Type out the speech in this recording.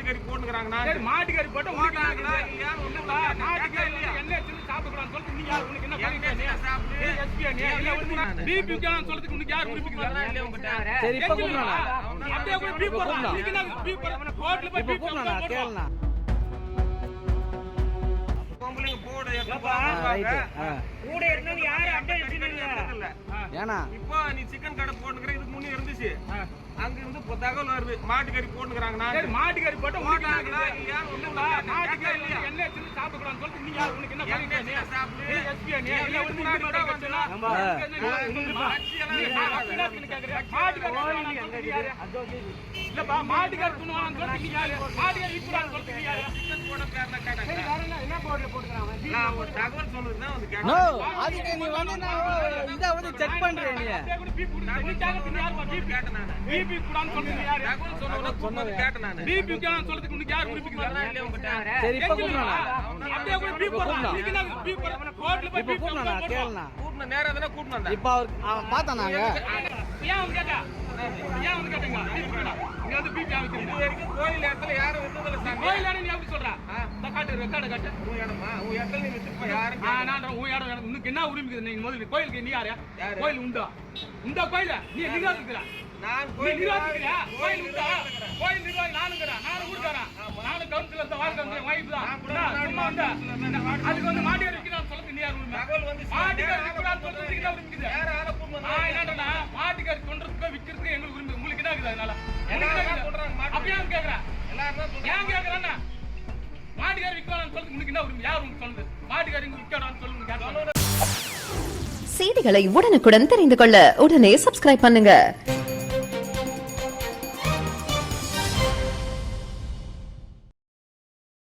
மாட்டுக்கறி போட்டுக்கறாங்க. சரி மாட்டுக்கறி போட்டு ஓடுறாங்களா இல்லையா? ஒண்ணுடா மாட்டுக்கறி என்ன சின்ன சாப்பிடலாம் சொல்லிட்டு நீ யார் உனக்கு என்ன பண்ணிட்டே சாப்பிடு எஸ்பி நீ இல்ல ஒரு பிபி கான் சொல்றதுக்கு உனக்கு யார் குறிப்பிடுறா இல்ல உங்கட்ட? சரி இப்ப கூப்பிடுறா. அப்படியே போய் பிபி போடுறா. நீங்க என்ன பிபி போடுற? கோட்ல போய் பிபி போடுறா கேளனா. பொம்பளைங்க போடு எப்பா கூட இருந்தா யாரு அட்டை வச்சிருக்கீங்க? ஏனா இப்போ நீ சிக்கன் கடை போட்டுக்கற இதுக்கு முன்ன இருந்துச்சு. அங்க இருந்து தகவல் வருது மாட்டுக்கறி போட்டுக்கறாங்க. சரி மாட்டுக்கறி போட்டு ஓடுறாங்களா இல்லையா? ஒண்ணுடா மாட்டுக்கறி என்ன சின்ன சாப்பிடலாம் சொல்லிட்டு நீ யார் உனக்கு என்ன பண்ணிட்டே சாப்பிடு எஸ்பி நீ இல்ல ஒரு மாட்டுக்கறி வச்சனா இல்லப்பா மாட்டுக்கறி துணுவான்னு சொல்லிட்டு நீ யாரு? மாட்டுக்கறி விக்குறான்னு சொல்லிட்டு நீ யாரு? சிக்கன் போட பேர்ல கேட்டாங்க. சரி வரல என்ன போர்ட்ல போட்டுக்கறாங்க? நான் ஒரு தகவல் சொல்றதுதான் வந்து கேட்டேன். நோ அதுக்கு நீ வந்து நான் இத வந்து செக் பண்றேன் நீ. அப்படியே கூட பீப் குடுங்க. நீ ஜாகத்து நீ யார் பீப் கேட்டேன் நான். பிபி குடான்னு சொல்லிட்டு நீ யாரு? தகவல் சொன்னவன கேட்டேன் நான். பிபி கான் சொல்றதுக்கு உனக்கு யார் குறிப்பிடுறா இல்ல உங்கட்ட? சரி இப்ப கூப்பிடுறா. அப்படியே போய் பீப் போடுறா. நீங்க என்ன பீப் போடுற? கோட்ல போய் இப்ப பீப் கூப்பிடுறா கேளனா. கூப்பிட நேரா தான கூப்பிட்டு வந்தேன். இப்ப அவன் பார்த்தானாங்க. ஏன் வந்து கேட்டா? ஏன் வந்து கேட்டீங்க? பீப் போடுறா. நீ வந்து பீப் ஆவிக்கிறீங்க. இது வரைக்கும் கோயில் இடத்துல யாரும் வித்ததில்ல சாமி. கோயிலானே நீ எப்படி சொல்ற? இந்த காட்டு ரெக்கார்ட் காட்டு. உன் இடமா? உன் இடத்துல நீ வித்துட்டு யாரும் நான் உன் இடம் எனக்கு உனக்கு என்ன உரிமை இருக்குது? நீ முதல்ல கோயிலுக்கு நீ யாரு? யாரு? கோயில் உண்டா? இந்த கோயில நீ நிர்வாகிக்கிறா? நான் நீ கோயில் நிர்வாகிக்கிறியா? கோயில் உண்டா? கோயில் நிர்வாகி நானுங்கிறா. நானும் ஊர்க்காரன். நானும் கவுன்சிலர் தான் வாழ்க்கை வாய்ப்பு தான். சும்மா வந்தா அதுக்கு வந்து மாட்டுக்கறி விற்கிறான்னு சொல்லுங்க நீ யார் உரிமை? தகவல் வந்து மாட்டுக்கறி விற்கிறான்னு சொல்றதுக்கு என்ன உரிமை இருக்குது? வேற ஆளை கூப்பிட்டு வந்தா நான் என்னடா மாட்டுக்கறி கொன்றதுக்கு விக்கிறதுக்கு எங்களுக்கு உரிமை உங்களுக்கு என்ன இருக்குது? அதனால எல்லாரும் சொல்றாங்க மாட்டு. அப்படியே கேக்குறேன். எல்லாரும் தான் சொல்றாங்க. ஏன் கேக்குறேன்னா மாட்டுக்கறி விற்கலாம்னு சொல்றதுக்கு உங்களுக்கு என்ன உரிமை? யார் உங்களுக்கு சொல்லுது? மாட்டுக்கறி விற்கலாம்னு சொல்லுங்க. செய்திகளை உடனுக்குடன் தெரிந்து கொள்ள உடனே சப்ஸ்கிரைப் பண்ணுங்க.